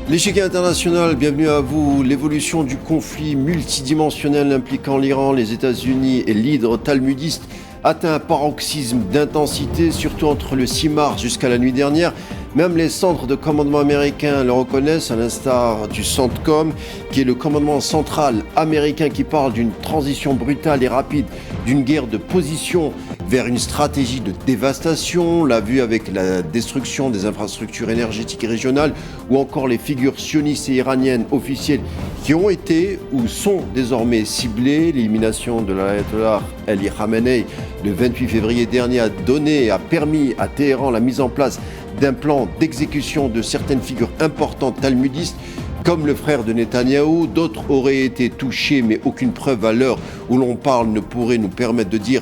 L'échiquier international, bienvenue à vous. L'évolution du conflit multidimensionnel impliquant l'Iran, les États-Unis et l'hydre talmudiste atteint un paroxysme d'intensité, surtout entre le 6 mars jusqu'à la nuit dernière. Même les centres de commandement américains le reconnaissent, à l'instar du CENTCOM, qui est le commandement central américain qui parle d'une transition brutale et rapide, d'une guerre de position vers une stratégie de dévastation. On l'a vu avec la destruction des infrastructures énergétiques régionales ou encore les figures sionistes et iraniennes officielles qui ont été ou sont désormais ciblées. L'élimination de l'ayatollah Ali Khamenei le 28 février dernier a permis à Téhéran la mise en place d'un plan d'exécution de certaines figures importantes talmudistes, comme le frère de Netanyahou. D'autres auraient été touchés, mais aucune preuve à l'heure où l'on parle ne pourrait nous permettre de dire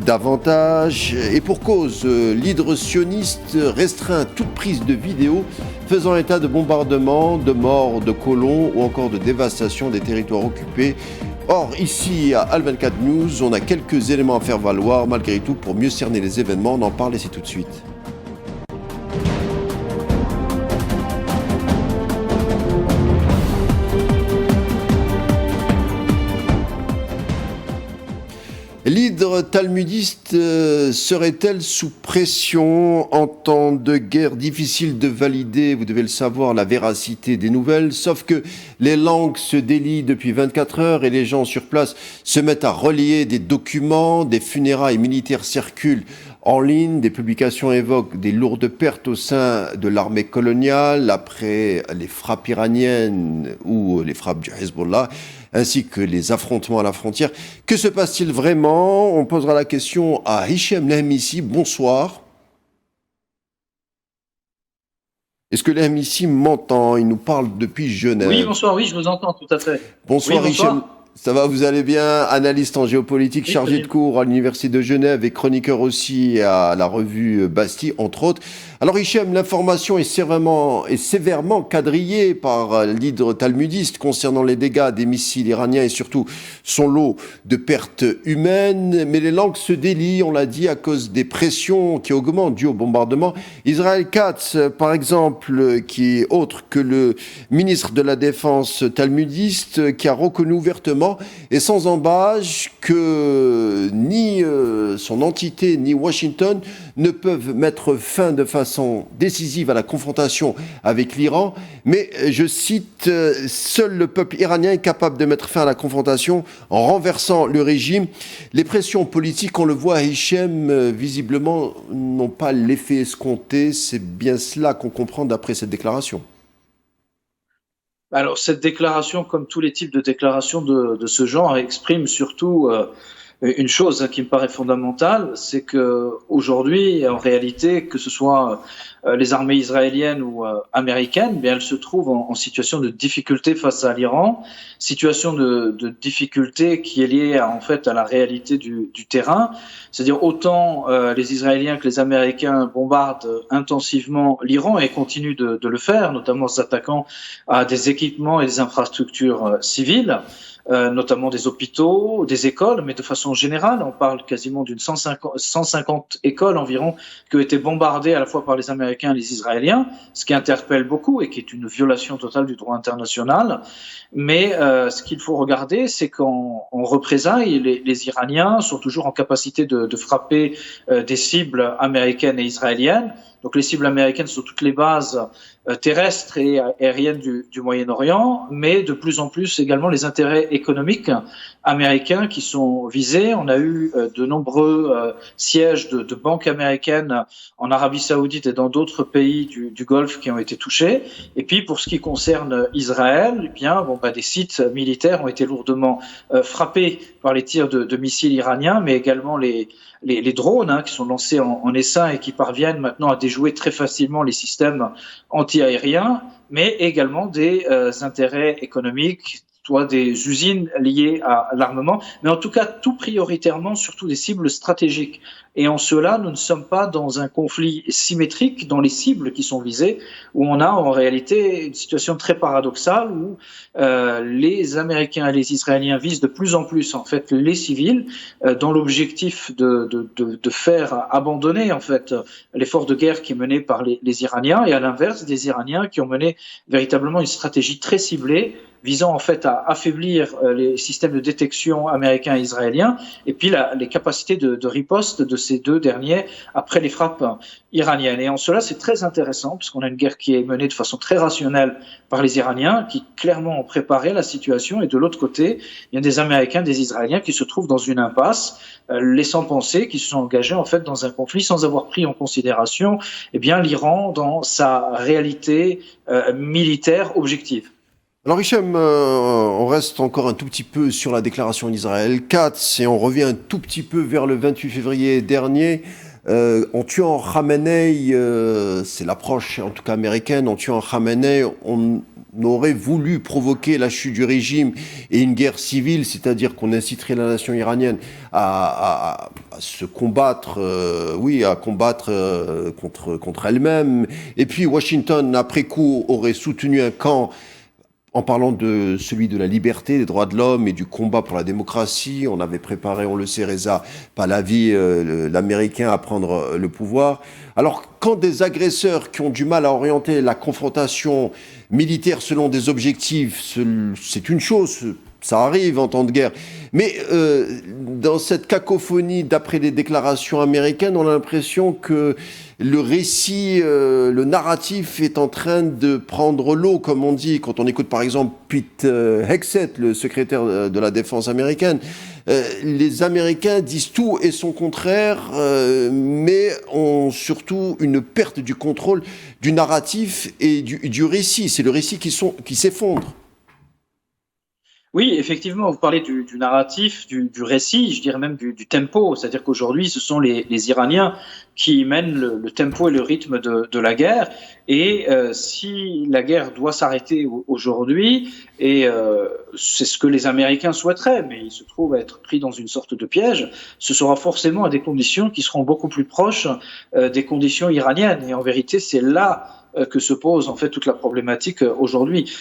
davantage. Et pour cause, l'hydre sioniste restreint toute prise de vidéo faisant état de bombardements, de morts, de colons ou encore de dévastation des territoires occupés. Or, ici à Al24 News, on a quelques éléments à faire valoir malgré tout pour mieux cerner les événements. On en parle et c'est tout de suite. L'hydre talmudiste serait-elle sous pression en temps de guerre? Difficile de valider, vous devez le savoir, la véracité des nouvelles, sauf que les langues se délient depuis 24 heures et les gens sur place se mettent à relier des documents, des funérailles militaires circulent en ligne, des publications évoquent des lourdes pertes au sein de l'armée coloniale après les frappes iraniennes ou les frappes du Hezbollah, ainsi que les affrontements à la frontière. Que se passe-t-il vraiment? On posera la question à Hichem Lehmissi. Bonsoir. Est-ce que Lehmissi m'entend? Il nous parle depuis Genève. Oui, bonsoir, oui, je vous entends tout à fait. Bonsoir, oui, bonsoir. Hichem. Ça va, vous allez bien? Analyste en géopolitique, chargé de cours à l'Université de Genève et chroniqueur aussi à la revue Bastille, entre autres. Alors Hichem, l'information est sévèrement quadrillée par l'hydre talmudiste concernant les dégâts des missiles iraniens et surtout son lot de pertes humaines. Mais les langues se délient, on l'a dit, à cause des pressions qui augmentent dues au bombardement. Israël Katz, par exemple, qui est autre que le ministre de la Défense talmudiste, qui a reconnu ouvertement et sans embâche que ni son entité ni Washington ne peuvent mettre fin de façon décisive à la confrontation avec l'Iran. Mais, je cite, « Seul le peuple iranien est capable de mettre fin à la confrontation en renversant le régime. » Les pressions politiques, on le voit à Hichem, visiblement n'ont pas l'effet escompté. C'est bien cela qu'on comprend d'après cette déclaration. Alors, cette déclaration, comme tous les types de déclarations de ce genre, exprime surtout une chose qui me paraît fondamentale, c'est que aujourd'hui, en réalité, que ce soit les armées israéliennes ou américaines, bien elles se trouvent en situation de difficulté face à l'Iran, situation de difficulté qui est liée en fait à la réalité du terrain, c'est-à-dire autant les Israéliens que les Américains bombardent intensivement l'Iran et continuent de le faire, notamment en s'attaquant à des équipements et des infrastructures civiles. Notamment des hôpitaux, des écoles, mais de façon générale, on parle quasiment d'une 150 écoles environ qui ont été bombardées à la fois par les Américains et les Israéliens, ce qui interpelle beaucoup et qui est une violation totale du droit international. Mais ce qu'il faut regarder, c'est qu'en représailles, les Iraniens sont toujours en capacité de frapper des cibles américaines et israéliennes. Donc les cibles américaines sont toutes les bases terrestres et aériennes du Moyen-Orient, mais de plus en plus également les intérêts économiques américains qui sont visés. On a eu de nombreux sièges de banques américaines en Arabie Saoudite et dans d'autres pays du Golfe qui ont été touchés. Et puis pour ce qui concerne Israël, eh bien, des sites militaires ont été lourdement frappés par les tirs de missiles iraniens, mais également les drones qui sont lancés en essaim et qui parviennent maintenant à déjouer très facilement les systèmes anti-aériens, mais également des intérêts économiques, soit des usines liées à l'armement, mais en tout cas tout prioritairement surtout des cibles stratégiques. Et en cela, nous ne sommes pas dans un conflit symétrique dans les cibles qui sont visées, où on a en réalité une situation très paradoxale où les Américains et les Israéliens visent de plus en plus en fait les civils dans l'objectif de faire abandonner en fait l'effort de guerre qui est mené par les Iraniens, et à l'inverse des Iraniens qui ont mené véritablement une stratégie très ciblée visant en fait à affaiblir les systèmes de détection américains et israéliens, et puis les capacités de riposte de ces deux derniers après les frappes iraniennes. Et en cela, c'est très intéressant, puisqu'on a une guerre qui est menée de façon très rationnelle par les Iraniens, qui clairement ont préparé la situation, et de l'autre côté, il y a des Américains, des Israéliens qui se trouvent dans une impasse, laissant penser qu'ils se sont engagés en fait dans un conflit sans avoir pris en considération l'Iran dans sa réalité militaire objective. Alors Hichem, on reste encore un tout petit peu sur la déclaration d'Israël 4 et on revient un tout petit peu vers le 28 février dernier. En tuant Khamenei, c'est l'approche en tout cas américaine, en tuant Khamenei, on aurait voulu provoquer la chute du régime et une guerre civile, c'est-à-dire qu'on inciterait la nation iranienne à se combattre, à combattre contre elle-même. Et puis Washington, après coup, aurait soutenu un camp en parlant de celui de la liberté, des droits de l'homme et du combat pour la démocratie. On avait préparé, on le sait, Reza Pahlavi, l'Américain, à prendre le pouvoir. Alors, quand des agresseurs qui ont du mal à orienter la confrontation militaire selon des objectifs, c'est une chose, ça arrive en temps de guerre. Mais dans cette cacophonie, d'après les déclarations américaines, on a l'impression que le récit, le narratif est en train de prendre l'eau, comme on dit, quand on écoute par exemple Pete Hegseth, le secrétaire de la défense américaine. Les Américains disent tout et son contraire, mais ont surtout une perte du contrôle du narratif et du récit. C'est le récit qui s'effondre. Oui, effectivement, vous parlez du narratif, du récit, je dirais même du tempo. C'est-à-dire qu'aujourd'hui, ce sont les Iraniens qui mènent le tempo et le rythme de la guerre. Et si la guerre doit s'arrêter aujourd'hui, et c'est ce que les Américains souhaiteraient, mais ils se trouvent à être pris dans une sorte de piège, ce sera forcément à des conditions qui seront beaucoup plus proches des conditions iraniennes. Et en vérité, c'est là que se pose en fait toute la problématique aujourd'hui.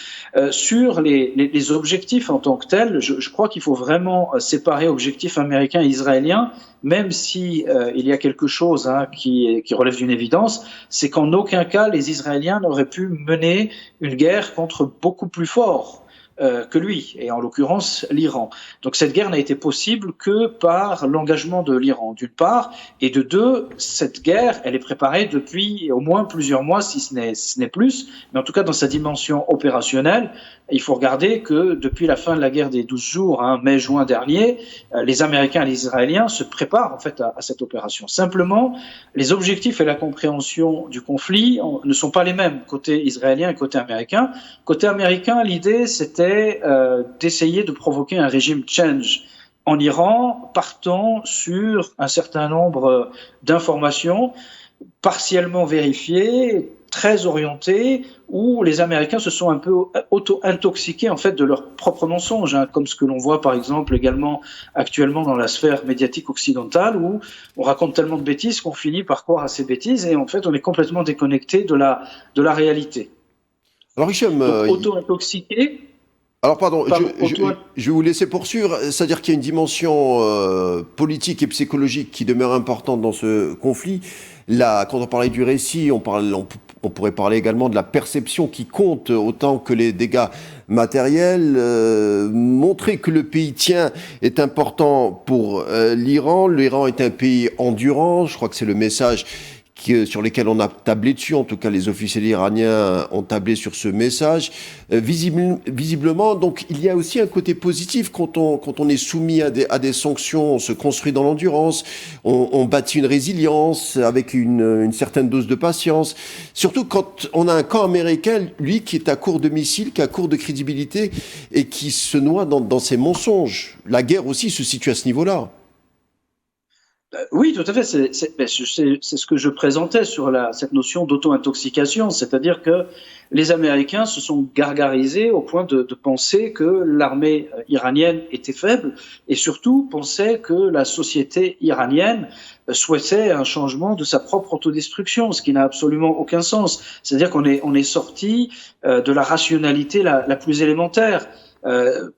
Sur les objectifs en tant que tels, je crois qu'il faut vraiment séparer objectifs américains et israéliens, même si il y a quelque chose qui relève d'une évidence, c'est qu'en aucun cas les Israéliens n'auraient pu mener une guerre contre beaucoup plus fort que lui, et en l'occurrence l'Iran. Donc cette guerre n'a été possible que par l'engagement de l'Iran, d'une part, et de deux, cette guerre, elle est préparée depuis au moins plusieurs mois, si ce n'est plus, mais en tout cas dans sa dimension opérationnelle, il faut regarder que depuis la fin de la guerre des 12 jours, mai-juin dernier, les Américains et les Israéliens se préparent en fait à cette opération. Simplement, les objectifs et la compréhension du conflit ne sont pas les mêmes côté israélien et côté américain. Côté américain, l'idée c'était d'essayer de provoquer un régime change en Iran, partant sur un certain nombre d'informations partiellement vérifiées, très orientées, où les Américains se sont un peu auto-intoxiqués en fait de leurs propres mensonges, comme ce que l'on voit par exemple également actuellement dans la sphère médiatique occidentale, où on raconte tellement de bêtises qu'on finit par croire à ces bêtises et en fait on est complètement déconnecté de la réalité. Alors Hichem, auto-intoxiqué. Alors pardon, je vais vous laisser poursuivre, c'est-à-dire qu'il y a une dimension politique et psychologique qui demeure importante dans ce conflit. Là, quand on parlait du récit, on pourrait parler également de la perception qui compte autant que les dégâts matériels. Montrer que le pays tient est important pour l'Iran. L'Iran est un pays endurant, je crois que c'est le message sur lesquels on a tablé dessus, en tout cas les officiels iraniens ont tablé sur ce message. Visiblement, donc il y a aussi un côté positif quand on est soumis à des sanctions, on se construit dans l'endurance, on bâtit une résilience avec une certaine dose de patience. Surtout quand on a un camp américain, lui, qui est à court de missiles, qui est à court de crédibilité et qui se noie dans ses mensonges. La guerre aussi se situe à ce niveau-là. Oui, tout à fait. C'est ce que je présentais sur cette notion d'auto-intoxication, c'est-à-dire que les Américains se sont gargarisés au point de penser que l'armée iranienne était faible et surtout pensaient que la société iranienne souhaitait un changement de sa propre autodestruction, ce qui n'a absolument aucun sens. C'est-à-dire on est sorti de la rationalité la plus élémentaire.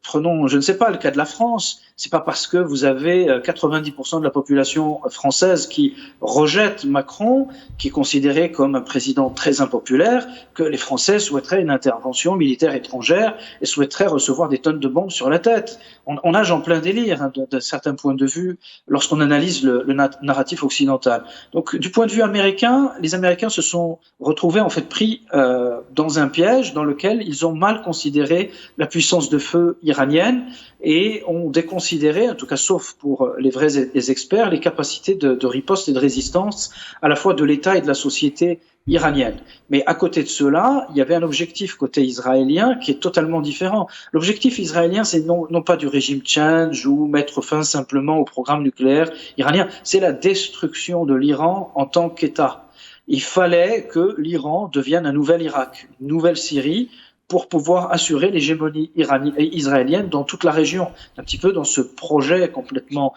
Prenons, je ne sais pas, le cas de la France. C'est pas parce que vous avez 90% de la population française qui rejette Macron, qui est considéré comme un président très impopulaire, que les Français souhaiteraient une intervention militaire étrangère et souhaiteraient recevoir des tonnes de bombes sur la tête. On nage en plein délire hein, d'un certain point de vue lorsqu'on analyse le narratif occidental. Donc, du point de vue américain, les Américains se sont retrouvés en fait pris dans un piège dans lequel ils ont mal considéré la puissance de feu iranienne et ont déconsidéré, en tout cas sauf pour les vrais experts, les capacités de riposte et de résistance à la fois de l'État et de la société iranienne. Mais à côté de cela, il y avait un objectif côté israélien qui est totalement différent. L'objectif israélien, c'est non pas du régime change ou mettre fin simplement au programme nucléaire iranien, c'est la destruction de l'Iran en tant qu'État. Il fallait que l'Iran devienne un nouvel Irak, une nouvelle Syrie, pour pouvoir assurer l'hégémonie israélienne dans toute la région, un petit peu dans ce projet complètement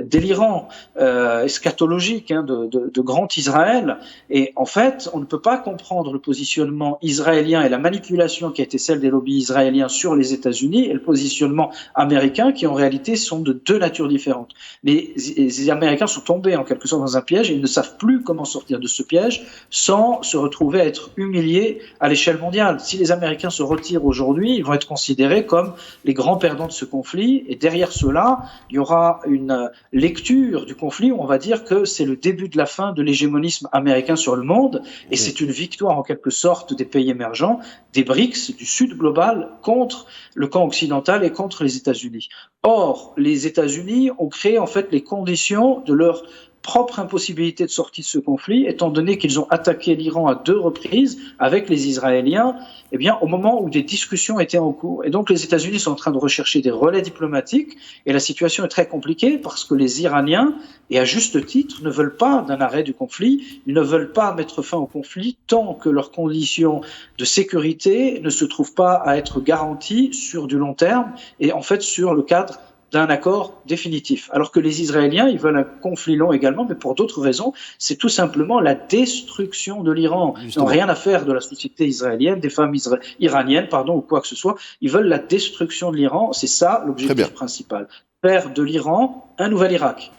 délirant, eschatologique hein, de grand Israël. Et en fait, on ne peut pas comprendre le positionnement israélien et la manipulation qui a été celle des lobbies israéliens sur les États-Unis et le positionnement américain qui en réalité sont de deux natures différentes. Les Américains sont tombés en quelque sorte dans un piège et ils ne savent plus comment sortir de ce piège sans se retrouver à être humiliés à l'échelle mondiale. Si les Américains se retirent aujourd'hui, ils vont être considérés comme les grands perdants de ce conflit. Et derrière cela, il y aura une lecture du conflit où on va dire que c'est le début de la fin de l'hégémonisme américain sur le monde. Et c'est une victoire en quelque sorte des pays émergents, des BRICS, du Sud global, contre le camp occidental et contre les États-Unis. Or, les États-Unis ont créé en fait les conditions de leur propre impossibilité de sortie de ce conflit, étant donné qu'ils ont attaqué l'Iran à 2 reprises avec les Israéliens, eh bien, au moment où des discussions étaient en cours. Et donc, les États-Unis sont en train de rechercher des relais diplomatiques, et la situation est très compliquée parce que les Iraniens, et à juste titre, ne veulent pas d'un arrêt du conflit, ils ne veulent pas mettre fin au conflit tant que leurs conditions de sécurité ne se trouvent pas à être garanties sur du long terme, et en fait sur le cadre d'un accord définitif. Alors que les Israéliens, ils veulent un conflit long également, mais pour d'autres raisons. C'est tout simplement la destruction de l'Iran. Ils n'ont rien à faire de la société israélienne, des femmes iraniennes, ou quoi que ce soit. Ils veulent la destruction de l'Iran. C'est ça l'objectif principal. Faire de l'Iran un nouvel Irak.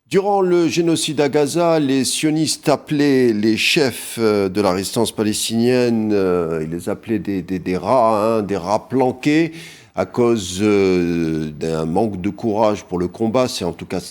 Durant le génocide à Gaza, les sionistes appelaient les chefs de la résistance palestinienne, ils les appelaient des rats, des rats planqués, à cause d'un manque de courage pour le combat. C'est en tout cas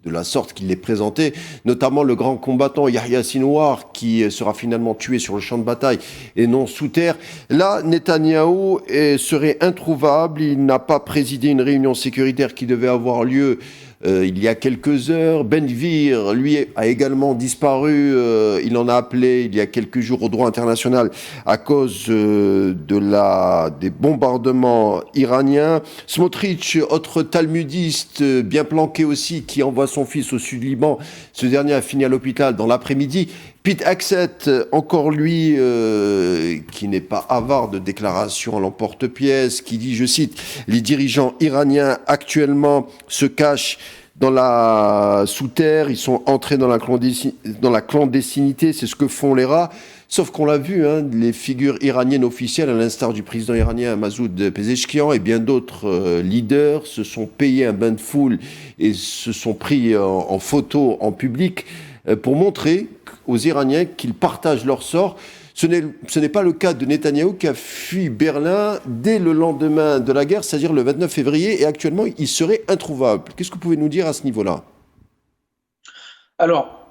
de la sorte qu'il les présentait, notamment le grand combattant Yahya Sinwar, qui sera finalement tué sur le champ de bataille et non sous terre. Là, Netanyahou serait introuvable. Il n'a pas présidé une réunion sécuritaire qui devait avoir lieu il y a quelques heures. Ben Gvir, lui, a également disparu. Il en a appelé il y a quelques jours au droit international à cause des bombardements iraniens. Smotrich, autre talmudiste bien planqué aussi, qui envoie son fils au sud-Liban. Ce dernier a fini à l'hôpital dans l'après-midi. Pete Hegseth, encore lui, qui n'est pas avare de déclarations à l'emporte-pièce, qui dit, je cite, « Les dirigeants iraniens actuellement se cachent sous terre, ils sont entrés dans la clandestinité, c'est ce que font les rats. » Sauf qu'on l'a vu, les figures iraniennes officielles, à l'instar du président iranien Masoud Pezeshkian et bien d'autres leaders, se sont payés un bain de foule et se sont pris en photo en public pour montrer aux Iraniens qu'ils partagent leur sort. Ce n'est pas le cas de Netanyahou qui a fui Berlin dès le lendemain de la guerre, c'est-à-dire le 29 février, et actuellement il serait introuvable. Qu'est-ce que vous pouvez nous dire à ce niveau-là ? Alors,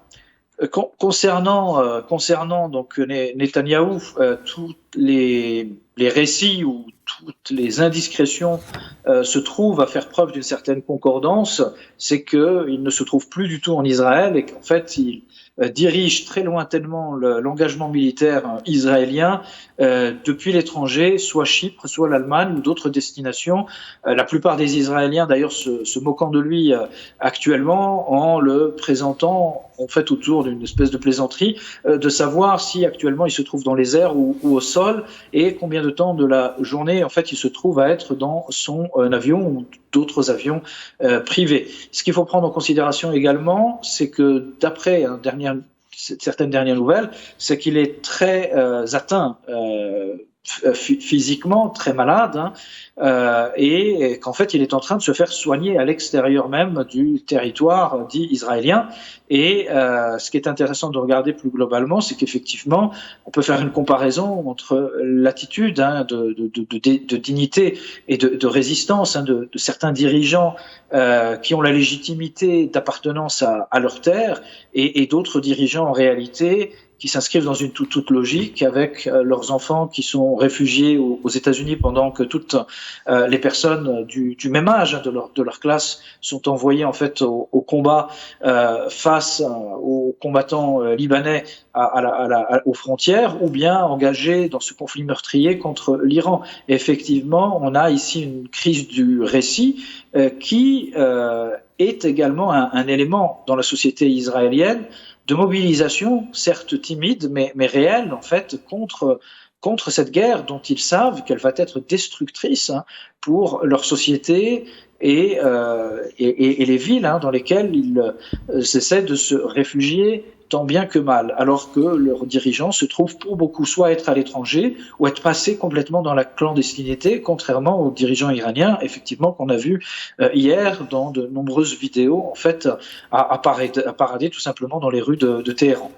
concernant donc Netanyahou, tous les récits ou toutes les indiscrétions se trouvent à faire preuve d'une certaine concordance, c'est qu'il ne se trouve plus du tout en Israël et qu'en fait, il dirige très lointainement l'engagement militaire israélien depuis l'étranger, soit Chypre, soit l'Allemagne ou d'autres destinations. La plupart des Israéliens, d'ailleurs, se moquant de lui actuellement en le présentant en fait autour d'une espèce de plaisanterie de savoir si actuellement il se trouve dans les airs ou au sol et combien de temps de la journée en fait il se trouve à être dans son avion ou d'autres avions privés. Ce qu'il faut prendre en considération également, c'est que d'après certaines dernières nouvelles, c'est qu'il est très atteint physiquement, très malade, et qu'en fait il est en train de se faire soigner à l'extérieur même du territoire dit israélien. Et ce qui est intéressant de regarder plus globalement, c'est qu'effectivement on peut faire une comparaison entre l'attitude de dignité et de résistance de certains dirigeants qui ont la légitimité d'appartenance à leur terre et d'autres dirigeants en réalité qui s'inscrivent dans une toute logique avec leurs enfants qui sont réfugiés aux États-Unis pendant que toutes les personnes du même âge de leur classe sont envoyées en fait au combat face aux combattants libanais aux frontières ou bien engagés dans ce conflit meurtrier contre l'Iran. Et effectivement, on a ici une crise du récit qui est également un élément dans la société israélienne de mobilisation, certes timide, mais réelle, en fait, contre cette guerre dont ils savent qu'elle va être destructrice pour leur société et les villes dans lesquelles ils essaient de se réfugier tant bien que mal, alors que leurs dirigeants se trouvent pour beaucoup soit être à l'étranger ou être passés complètement dans la clandestinité, contrairement aux dirigeants iraniens, effectivement, qu'on a vu hier dans de nombreuses vidéos, en fait, à parader tout simplement dans les rues de Téhéran.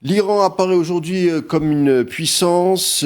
L'Iran apparaît aujourd'hui comme une puissance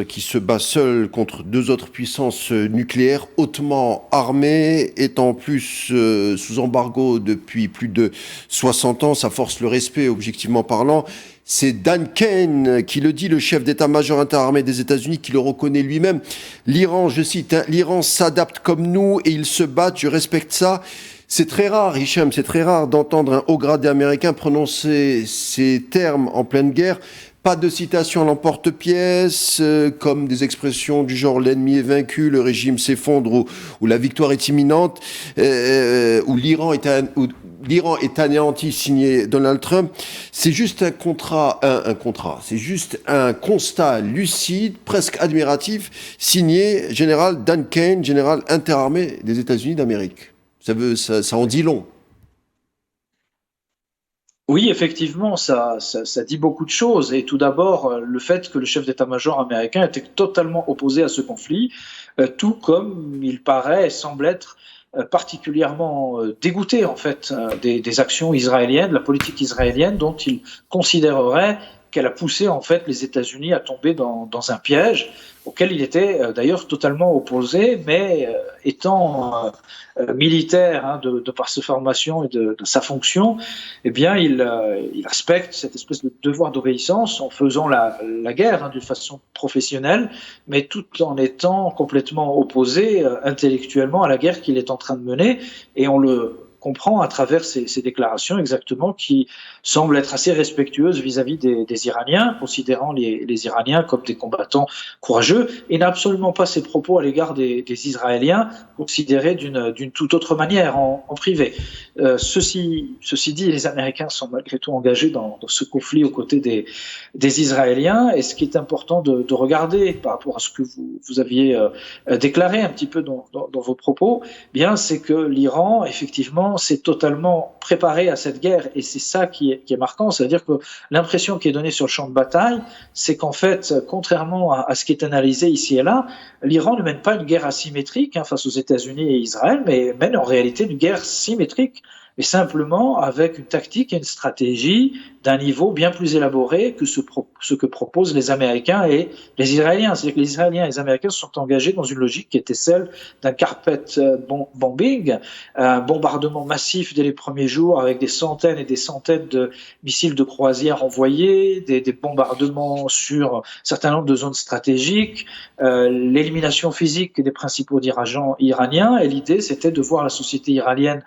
qui se bat seule contre deux autres puissances nucléaires hautement armées, étant plus sous embargo depuis plus de 60 ans. Ça force le respect, objectivement parlant. C'est Dan Kane qui le dit, le chef d'état-major interarmé des États-Unis, qui le reconnaît lui-même. L'Iran, je cite, l'Iran s'adapte comme nous et ils se battent, je respecte ça. C'est très rare, Hicham, c'est très rare d'entendre un haut gradé américain prononcer ces termes en pleine guerre. Pas de citation à l'emporte-pièce, comme des expressions du genre « l'ennemi est vaincu, le régime s'effondre » ou « la victoire est imminente », ou « l'Iran est anéanti » signé Donald Trump. C'est juste c'est juste un constat lucide, presque admiratif, signé général Dan Kane, général interarmé des États-Unis d'Amérique. Ça en dit long. Oui, effectivement, ça dit beaucoup de choses. Et tout d'abord, le fait que le chef d'état-major américain était totalement opposé à ce conflit, tout comme il semble être particulièrement dégoûté en fait des actions israéliennes, de la politique israélienne, dont il considérerait qu'elle a poussé en fait les États-Unis à tomber dans un piège auquel il était d'ailleurs totalement opposé, mais étant militaire de par sa formation et de sa fonction, eh bien il respecte cette espèce de devoir d'obéissance en faisant la guerre d'une façon professionnelle, mais tout en étant complètement opposé intellectuellement à la guerre qu'il est en train de mener, et on le comprend à travers ces déclarations exactement qui semblent être assez respectueuses vis-à-vis des Iraniens, considérant les Iraniens comme des combattants courageux, et n'a absolument pas ses propos à l'égard des Israéliens considérés d'une toute autre manière en privé. Ceci dit, les Américains sont malgré tout engagés dans ce conflit aux côtés des Israéliens, et ce qui est important de regarder par rapport à ce que vous aviez déclaré un petit peu dans vos propos, bien c'est que l'Iran, effectivement, s'est totalement préparé à cette guerre, et c'est ça qui est marquant, c'est-à-dire que l'impression qui est donnée sur le champ de bataille, c'est qu'en fait, contrairement à ce qui est analysé ici et là, l'Iran ne mène pas une guerre asymétrique face aux États-Unis et Israël, mais mène en réalité une guerre symétrique, mais simplement avec une tactique et une stratégie d'un niveau bien plus élaboré que ce que proposent les Américains et les Israéliens. C'est-à-dire que les Israéliens et les Américains se sont engagés dans une logique qui était celle d'un carpet bombing, un bombardement massif dès les premiers jours avec des centaines et des centaines de missiles de croisière envoyés, des bombardements sur un certain nombre de zones stratégiques, l'élimination physique des principaux dirigeants iraniens. Et l'idée, c'était de voir la société iranienne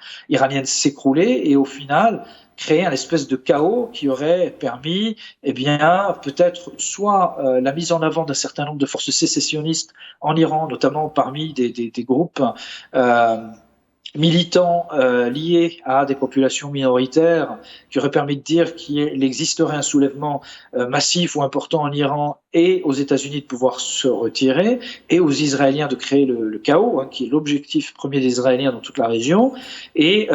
s'écrouler et au final créer un espèce de chaos qui aurait permis, eh bien, peut-être soit la mise en avant d'un certain nombre de forces sécessionnistes en Iran, notamment parmi des groupes militants liés à des populations minoritaires, qui aurait permis de dire qu'il existerait un soulèvement massif ou important en Iran et aux États-Unis de pouvoir se retirer, et aux Israéliens de créer le chaos, qui est l'objectif premier des Israéliens dans toute la région. Et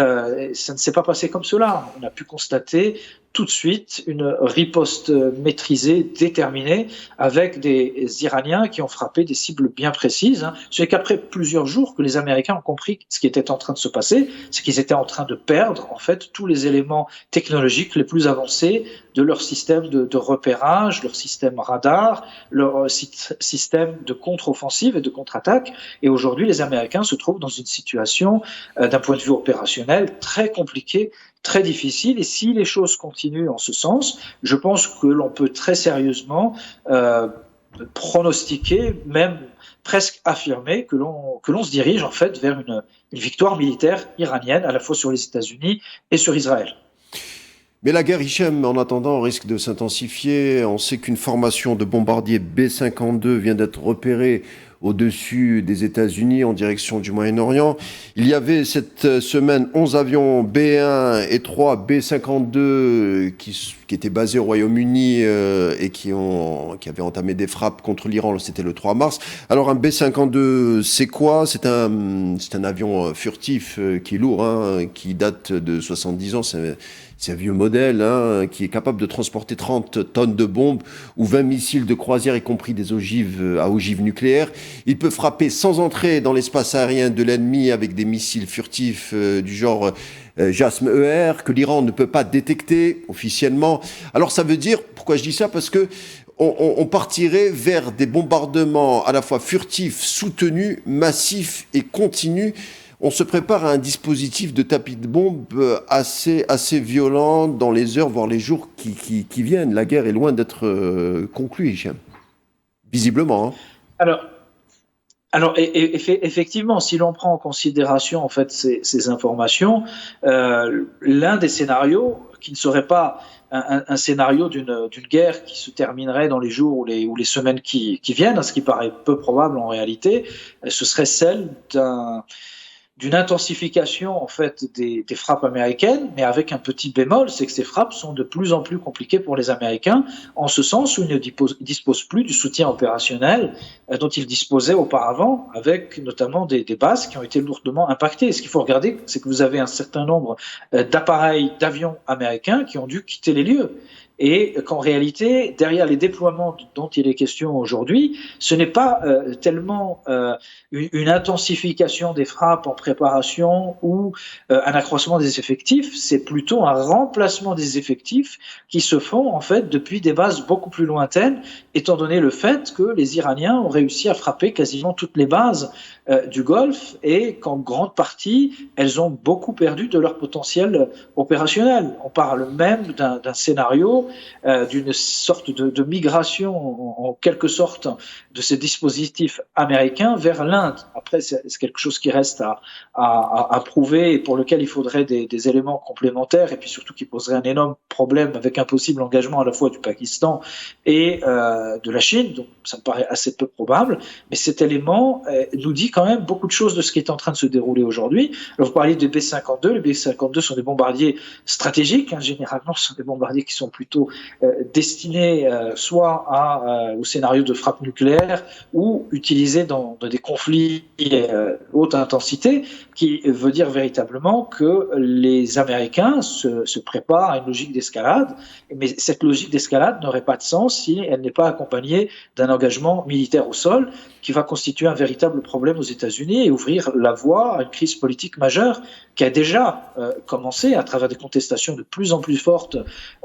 ça ne s'est pas passé comme cela. On a pu constater tout de suite une riposte maîtrisée, déterminée, avec des Iraniens qui ont frappé des cibles bien précises. Ce n'est qu'après plusieurs jours que les Américains ont compris ce qui était en train de se passer, c'est qu'ils étaient en train de perdre en fait tous les éléments technologiques les plus avancés de leur système de repérage, leur système radar, leur système de contre-offensive et de contre-attaque. Et aujourd'hui, les Américains se trouvent dans une situation, d'un point de vue opérationnel, très compliquée, très difficile. Et si les choses continuent en ce sens, je pense que l'on peut très sérieusement pronostiquer, même presque affirmer que l'on se dirige en fait vers une victoire militaire iranienne, à la fois sur les États-Unis et sur Israël. Mais la guerre, Hichem, en attendant, risque de s'intensifier. On sait qu'une formation de bombardiers B-52 vient d'être repérée au-dessus des États-Unis en direction du Moyen-Orient. Il y avait cette semaine 11 avions B-1 et 3 B-52 qui étaient basés au Royaume-Uni et qui avaient entamé des frappes contre l'Iran. C'était le 3 mars. Alors un B-52, c'est quoi ? C'est un avion furtif qui est lourd, qui date de 70 ans. C'est un vieux modèle qui est capable de transporter 30 tonnes de bombes ou 20 missiles de croisière, y compris des ogives à ogives nucléaires. Il peut frapper sans entrer dans l'espace aérien de l'ennemi avec des missiles furtifs du genre JASM-ER que l'Iran ne peut pas détecter officiellement. Alors ça veut dire, pourquoi je dis ça ? Parce que on partirait vers des bombardements à la fois furtifs, soutenus, massifs et continus. On se prépare à un dispositif de tapis de bombes assez violent dans les heures, voire les jours qui viennent. La guerre est loin d'être conclue, Hichem. Visiblement. Alors, effectivement, si l'on prend en considération en fait ces informations, l'un des scénarios qui ne serait pas un scénario d'une guerre qui se terminerait dans les jours ou les semaines qui viennent, ce qui paraît peu probable en réalité, ce serait celle d'une intensification en fait des frappes américaines, mais avec un petit bémol, c'est que ces frappes sont de plus en plus compliquées pour les Américains, en ce sens où ils ne disposent plus du soutien opérationnel dont ils disposaient auparavant, avec notamment des bases qui ont été lourdement impactées. Et ce qu'il faut regarder, c'est que vous avez un certain nombre d'appareils, d'avions américains qui ont dû quitter les lieux. Et qu'en réalité, derrière les déploiements dont il est question aujourd'hui, ce n'est pas tellement une intensification des frappes en préparation ou un accroissement des effectifs, c'est plutôt un remplacement des effectifs qui se font en fait depuis des bases beaucoup plus lointaines, étant donné le fait que les Iraniens ont réussi à frapper quasiment toutes les bases du Golfe et qu'en grande partie, elles ont beaucoup perdu de leur potentiel opérationnel. On parle même d'un scénario, d'une sorte de migration, en quelque sorte, de ces dispositifs américains vers l'Inde. Après, c'est quelque chose qui reste à prouver et pour lequel il faudrait des éléments complémentaires et puis surtout qui poserait un énorme problème avec un possible engagement à la fois du Pakistan et de la Chine. Donc, ça me paraît assez peu probable. Mais cet élément nous dit quand même beaucoup de choses de ce qui est en train de se dérouler aujourd'hui. Alors, vous parliez des B-52. Les B-52 sont des bombardiers stratégiques. Généralement, ce sont des bombardiers qui sont plutôt destinés soit au scénario de frappe nucléaire ou utilisés dans des conflits haute intensité, qui veut dire véritablement que les Américains se préparent à une logique d'escalade, mais cette logique d'escalade n'aurait pas de sens si elle n'est pas accompagnée d'un engagement militaire au sol qui va constituer un véritable problème aux États-Unis et ouvrir la voie à une crise politique majeure qui a déjà commencé à travers des contestations de plus en plus fortes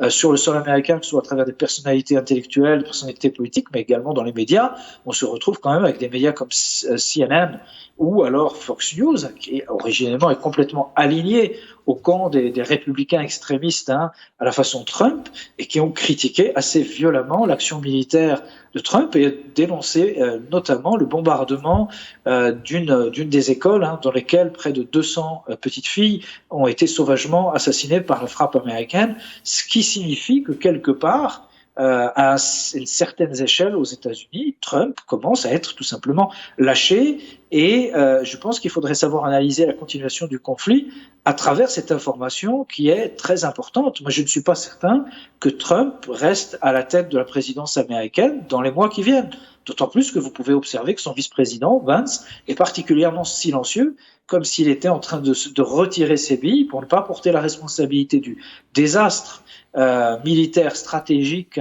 sur le sol américain, que ce soit à travers des personnalités intellectuelles, des personnalités politiques, mais également dans les médias. On se retrouve quand même avec des médias comme CNN ou alors Fox News, qui originellement est complètement aligné au camp des républicains extrémistes, à la façon Trump, et qui ont critiqué assez violemment l'action militaire de Trump et dénoncé notamment le bombardement d'une des écoles dans lesquelles près de 200 petites filles ont été sauvagement assassinées par la frappe américaine, ce qui signifie que quelque part, à une certaine échelle aux États-Unis, Trump commence à être tout simplement lâché et je pense qu'il faudrait savoir analyser la continuation du conflit à travers cette information qui est très importante. Moi, je ne suis pas certain que Trump reste à la tête de la présidence américaine dans les mois qui viennent. D'autant plus que vous pouvez observer que son vice-président, Vance, est particulièrement silencieux, comme s'il était en train de retirer ses billes pour ne pas porter la responsabilité du désastre militaire, stratégique,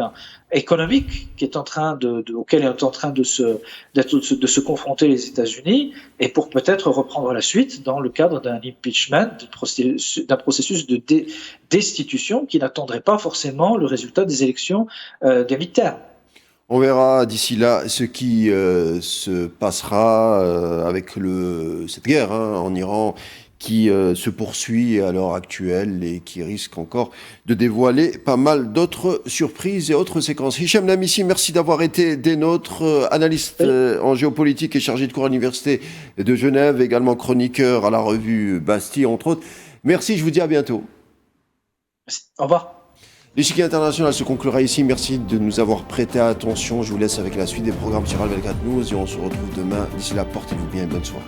économique qui est en train auquel est en train de se confronter les États-Unis, et pour peut-être reprendre la suite dans le cadre d'un impeachment, d'un processus de destitution qui n'attendrait pas forcément le résultat des élections des midterms. On verra d'ici là ce qui se passera avec cette guerre en Iran qui se poursuit à l'heure actuelle et qui risque encore de dévoiler pas mal d'autres surprises et autres séquences. Hicham Lamissi, merci d'avoir été des nôtres, analyste en géopolitique et chargé de cours à l'Université de Genève, également chroniqueur à la revue Bastille, entre autres. Merci, je vous dis à bientôt. Merci. Au revoir. L'échiquier international se conclura ici. Merci de nous avoir prêté attention. Je vous laisse avec la suite des programmes sur Al24 News et on se retrouve demain. D'ici là, portez-vous bien et bonne soirée.